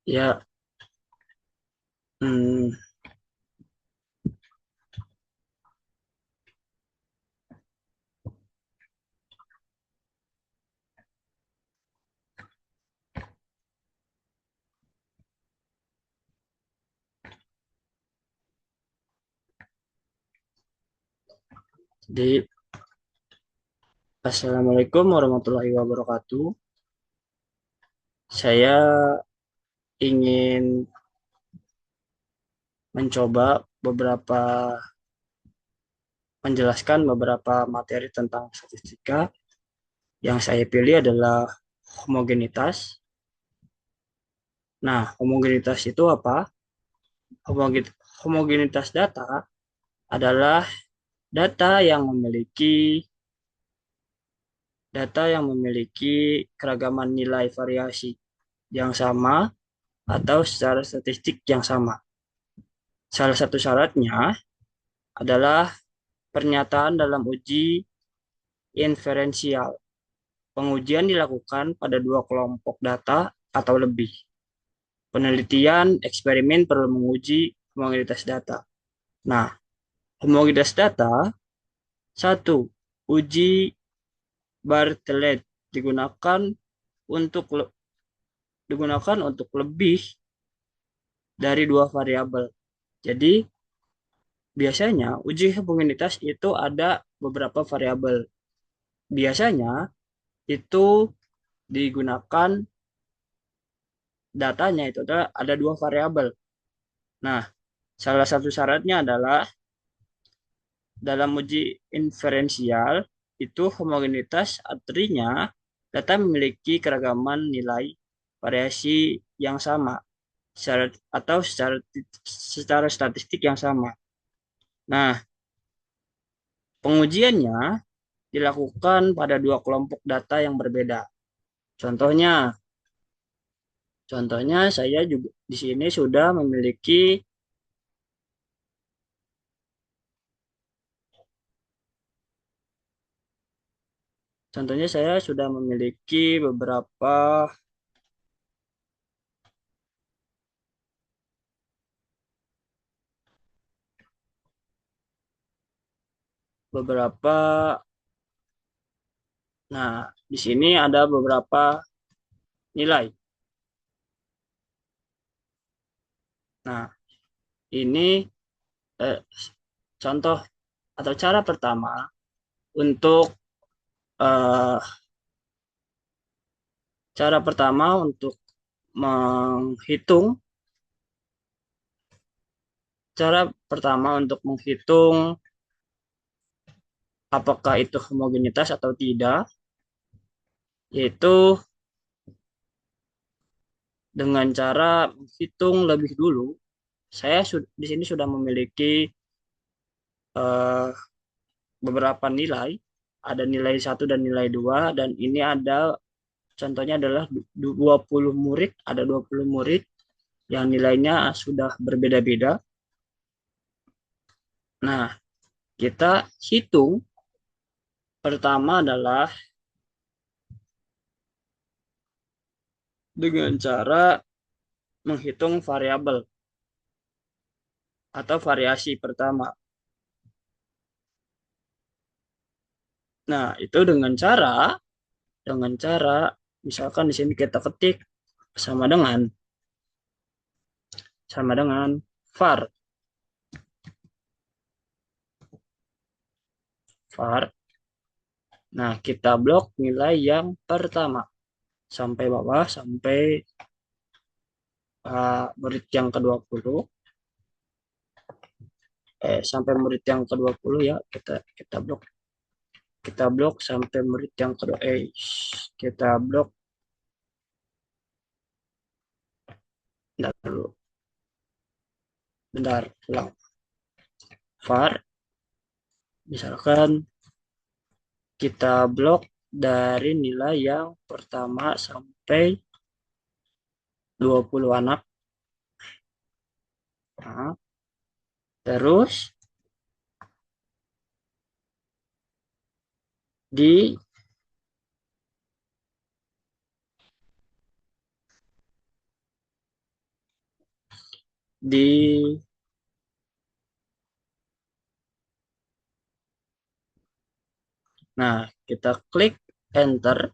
Ya, hmm, jadi Assalamualaikum warahmatullahi wabarakatuh. Saya ingin mencoba beberapa menjelaskan beberapa materi tentang statistika. Yang saya pilih adalah homogenitas. Nah, homogenitas itu apa? Homogenitas data adalah data yang memiliki keragaman nilai variasi yang sama atau secara statistik yang sama. Salah satu syaratnya adalah pernyataan dalam uji inferensial. Pengujian dilakukan pada dua kelompok data atau lebih. Penelitian eksperimen perlu menguji homogenitas data. Nah, homogenitas data satu, uji Bartlett digunakan untuk lebih dari dua variabel. Jadi, biasanya uji homogenitas itu ada beberapa variabel. Biasanya itu digunakan datanya itu ada dua variabel. Nah, salah satu syaratnya adalah dalam uji inferensial itu homogenitas artinya data memiliki keragaman nilai variasi yang sama atau secara statistik yang sama. Nah, pengujiannya dilakukan pada dua kelompok data yang berbeda. Contohnya, contohnya saya juga di sini sudah memiliki Contohnya saya sudah memiliki beberapa Nah, di sini ada beberapa nilai. Nah, ini eh, contoh atau untuk eh, cara pertama untuk menghitung cara pertama untuk menghitung apakah itu homogenitas atau tidak, yaitu dengan cara menghitung lebih dulu. Saya di sini sudah memiliki eh, beberapa nilai, ada nilai satu dan nilai 2 dan ini ada contohnya adalah 20 murid, ada 20 murid yang nilainya sudah berbeda-beda. Nah, kita hitung pertama adalah dengan cara menghitung variabel atau variasi pertama. Nah, itu dengan cara misalkan di sini kita ketik sama dengan var var. Nah, kita blok nilai yang pertama sampai bawah sampai murid yang ke-20 sampai murid yang ke-20 ya kita blok sampai murid yang kedua kita blok bentar dulu bentar ulang var misalkan kita blok dari nilai yang pertama sampai 20 anak. Nah, terus di di Nah, kita klik enter.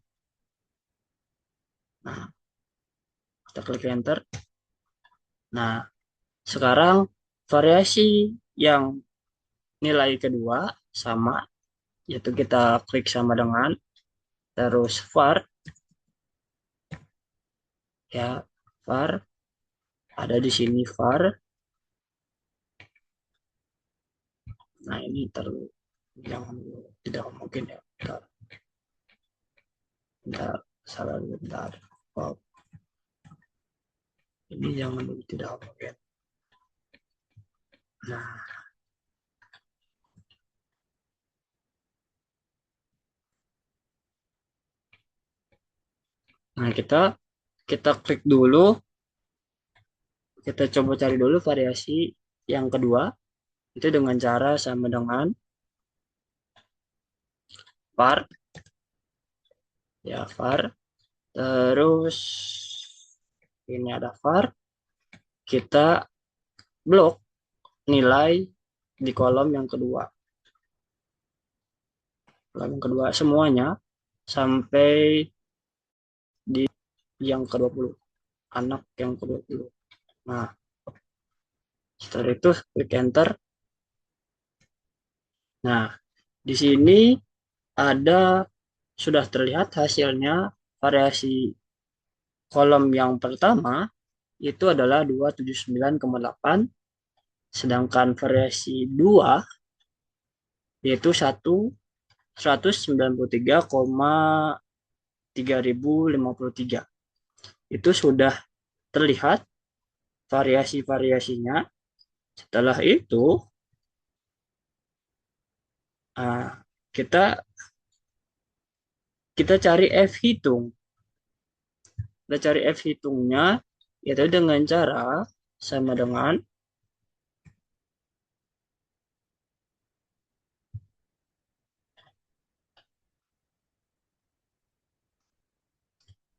Nah, kita klik enter. Nah, sekarang variasi yang nilai kedua sama, yaitu kita klik sama dengan, terus var, ya, var, ada di sini var. Nah, ini jangan, tidak mungkin ya. Bentar, bentar, salah bentar. Oh, ini jangan dulu, tidak mungkin. Nah, nah, kita klik dulu, kita coba cari dulu variasi yang kedua, itu dengan cara sama dengan var, ya, var. Terus ini ada var, kita blok nilai di kolom yang kedua. Kolom yang kedua semuanya sampai di yang ke-20, anak yang ke-20. Nah, setelah itu klik enter. Nah, di sini ada, sudah terlihat hasilnya. Variasi kolom yang pertama itu adalah 279,8, sedangkan variasi 2 yaitu 193,3053. Itu sudah terlihat variasi-variasinya. Setelah itu, kita kita cari F hitung. Kita cari F hitungnya, yaitu dengan cara sama dengan,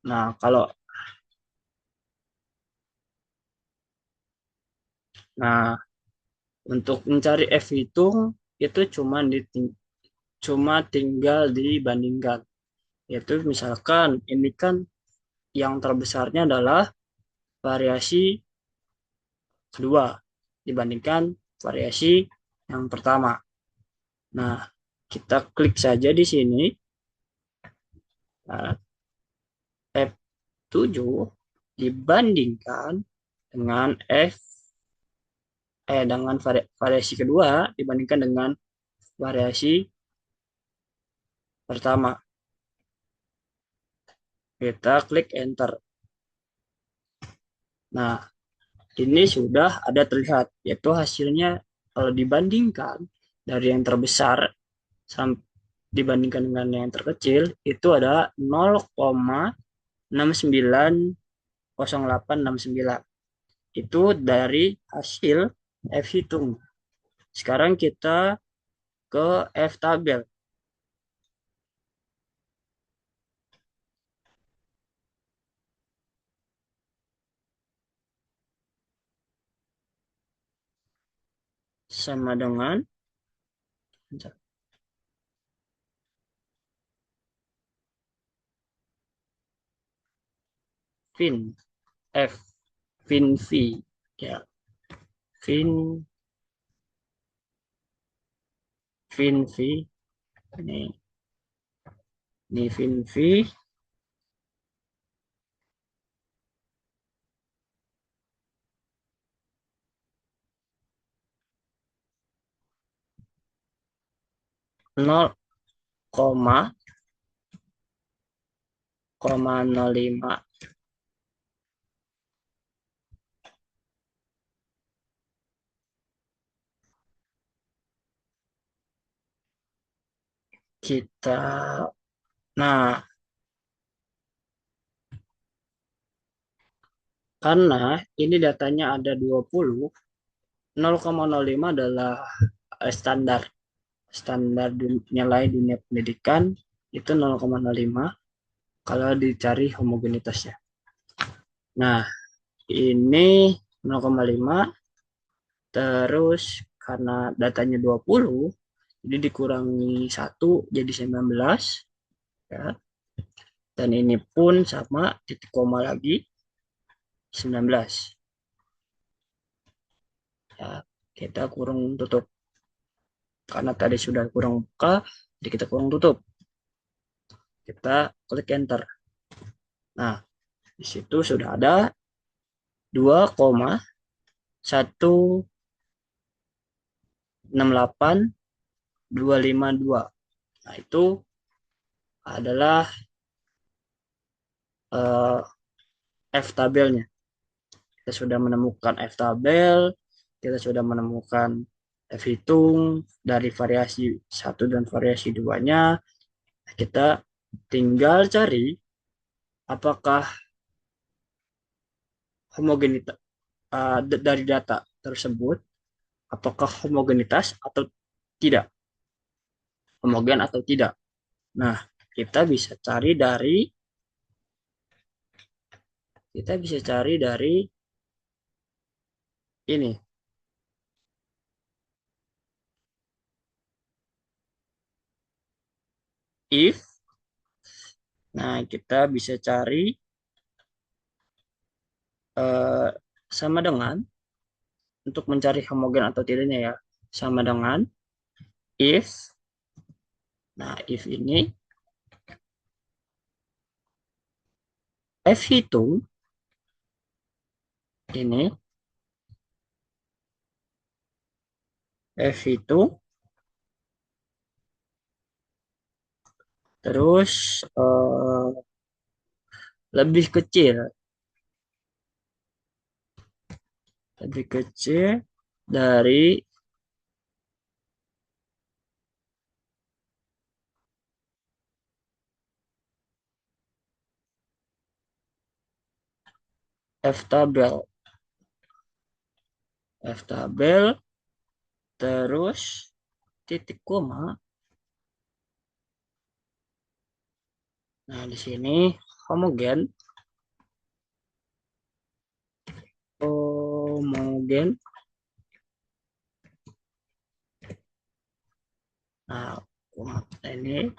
nah, nah, untuk mencari F hitung itu cuma tinggal dibandingkan. Yaitu misalkan ini kan yang terbesarnya adalah variasi kedua dibandingkan variasi yang pertama. Nah, kita klik saja di sini. Nah, F7 dibandingkan dengan dengan variasi kedua dibandingkan dengan variasi pertama. Kita klik enter. Nah, ini sudah ada terlihat, yaitu hasilnya kalau dibandingkan dari yang terbesar dibandingkan dengan yang terkecil, itu ada 0,690869. Itu dari hasil F hitung. Sekarang kita ke F tabel. Sama dengan fin F, fin V, ya, fin V, ini fin V, 0,05. Kita, nah, karena ini datanya ada 20, 0,05 adalah standar standar nilai dunia pendidikan, itu 0,05 kalau dicari homogenitasnya. Nah, ini 0,5. Terus karena datanya 20, jadi dikurangi 1 jadi 19 ya. Dan ini pun sama titik koma lagi 19. Ya, kita kurung tutup. Karena tadi sudah kurang buka, jadi kita kurung tutup. Kita klik enter. Nah, di situ sudah ada 2,168,252. Nah, itu adalah eh, F tabelnya. Kita sudah menemukan F tabel, kita sudah menemukan F hitung dari variasi satu dan variasi duanya. Kita tinggal cari apakah homogenitas dari data tersebut, apakah homogenitas atau tidak, homogen atau tidak. Nah, kita bisa cari dari kita bisa cari dari ini. If, nah kita bisa cari eh, sama dengan, untuk mencari homogen atau tidaknya ya, sama dengan if. Nah, if ini F hitung ini F hitung terus lebih kecil lebih kecil dari F tabel. F tabel terus titik koma. Nah, di sini homogen. Homogen. Nah, ini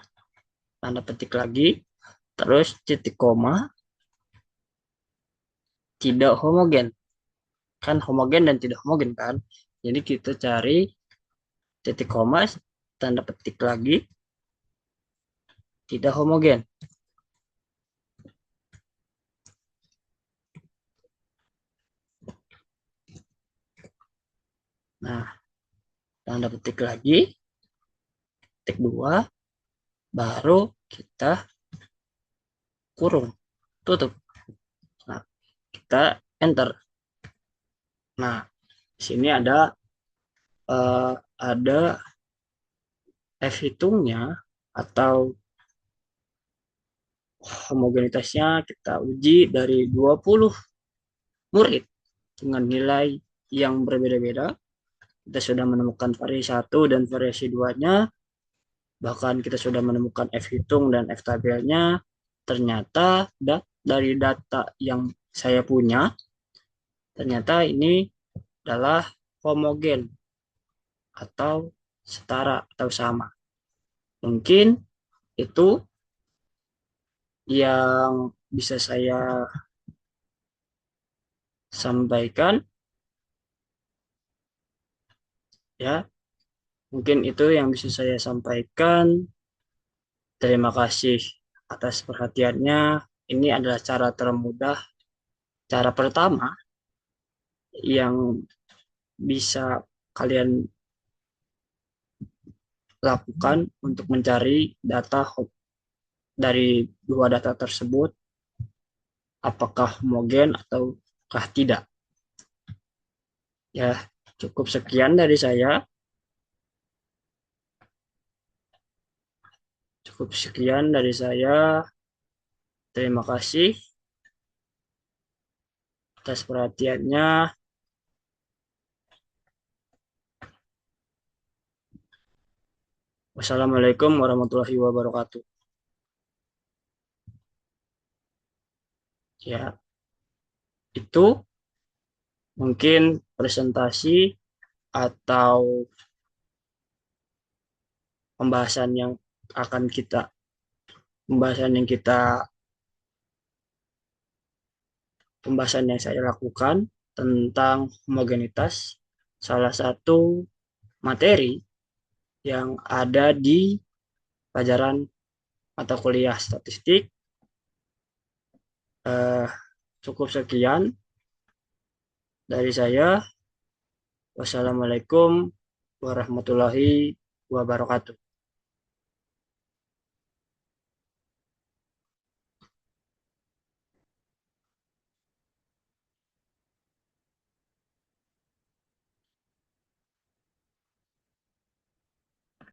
tanda petik lagi. Terus titik koma. Tidak homogen. Kan homogen dan tidak homogen kan. Jadi kita cari titik koma, tanda petik lagi. Tidak homogen. Nah, tanda petik lagi. Titik 2. Baru kita kurung. Tutup. Nah, kita enter. Nah, di sini ada F hitungnya atau homogenitasnya kita uji dari 20 murid dengan nilai yang berbeda-beda. Kita sudah menemukan variasi 1 dan variasi 2-nya. Bahkan kita sudah menemukan F hitung dan F tabelnya. Ternyata dari data yang saya punya, ternyata ini adalah homogen atau setara atau sama. Mungkin itu yang bisa saya sampaikan ya. Mungkin itu yang bisa saya sampaikan. Terima kasih atas perhatiannya. Ini adalah cara termudah, cara pertama yang bisa kalian lakukan untuk mencari data dari dua data tersebut, apakah homogen ataukah tidak. Ya, cukup sekian dari saya. Cukup sekian dari saya. Terima kasih atas perhatiannya. Wassalamualaikum warahmatullahi wabarakatuh. Ya, itu mungkin presentasi atau pembahasan yang akan kita pembahasan yang kita pembahasan yang saya lakukan tentang homogenitas, salah satu materi yang ada di pelajaran mata kuliah statistik. eh, Cukup sekian dari saya. Wassalamualaikum warahmatullahi wabarakatuh.